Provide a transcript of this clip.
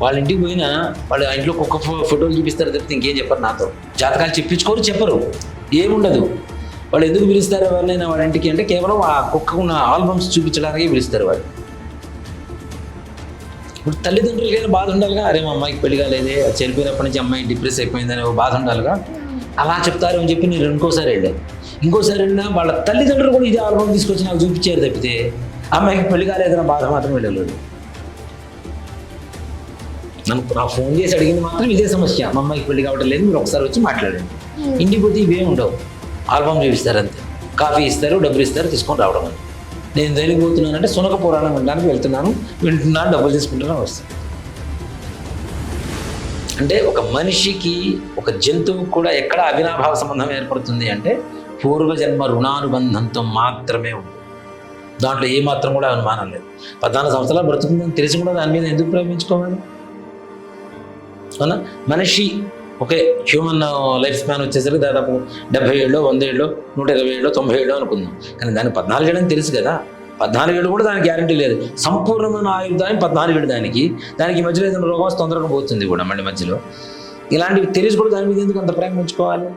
వాళ్ళ ఇంటికి పోయినా వాళ్ళు ఆ ఇంట్లో కుక్క ఫోటోలు చూపిస్తారు తప్పితే ఇంకేం చెప్పరు నాతో. జాతకాలు చెప్పించుకోరు, చెప్పరు, ఏముండదు. వాళ్ళు ఎందుకు పిలుస్తారు ఎవరినైనా వాళ్ళ ఇంటికి అంటే కేవలం ఆ కుక్కకు ఉన్న ఆల్బమ్స్ చూపించడానికి పిలుస్తారు వాళ్ళు. ఇప్పుడు తల్లిదండ్రులకైనా బాధ ఉండాలిగా, అరే మా అమ్మాయికి పెళ్లి కాలేదే, చనిపోయినప్పటి నుంచి అమ్మాయి డిప్రెస్ అయిపోయిందని ఒక బాధ ఉండాలిగా. అలా చెప్తారు అని చెప్పి నేను ఇంకోసారి వెళ్ళినా వాళ్ళ తల్లిదండ్రులు కూడా ఇదే ఆల్బమ్ తీసుకొచ్చి నాకు చూపించారు తప్పితే అమ్మాయికి పెళ్లి కాలేదన్న బాధ మాత్రం వెళ్ళలేదు. నాకు ఫోన్ చేసి అడిగింది మాత్రం ఇదే సమస్య, మా అమ్మాయికి పెళ్లి కావటం లేదు, మీరు ఒకసారి వచ్చి మాట్లాడండి. ఇంటికి పోతే ఇవే ఉండవు, ఆల్బమ్ చూపిస్తారు అంతే, కాఫీ ఇస్తారు, డబ్బులు ఇస్తారు, తీసుకొని రావడం అని. నేను దేనికి పోతున్నానంటే సునక పురాణం వినడానికి వింటున్నాను, డబ్బులు తీసుకుంటున్నాను, వస్తాను. అంటే ఒక మనిషికి ఒక జంతువు కూడా ఎక్కడ అవినాభావ సంబంధం ఏర్పడుతుంది అంటే పూర్వజన్మ రుణానుబంధంతో మాత్రమే ఉంది. దాంట్లో ఏమాత్రం కూడా అనుమానం లేదు. 14 సంవత్సరాలు బ్రతుకుందని తెలిసి కూడా దాని మీద ఎందుకు ప్రేమించుకోవాలి? అవునా? మనిషి ఓకే, హ్యూమన్ లైఫ్ స్పాన్ వచ్చేసరికి దాదాపు 70 ఏళ్ళు, 100 ఏళ్ళు, 120 ఏళ్ళు, 90 ఏళ్ళు అనుకుందాం. కానీ దాన్ని 14 ఏళ్ళని తెలుసు కదా. 14 ఏళ్ళు కూడా దానికి గ్యారంటీ లేదు. సంపూర్ణమైన ఆయుర్దాయం 14 ఏళ్ళు దానికి మధ్యలో ఏదైనా రోగం తొందరగా పోతుంది కూడా మళ్ళీ మధ్యలో. ఇలాంటివి తెలిసి కూడా దాని మీద ఎందుకు అంత ప్రేమ ఉంచుకోవాలి?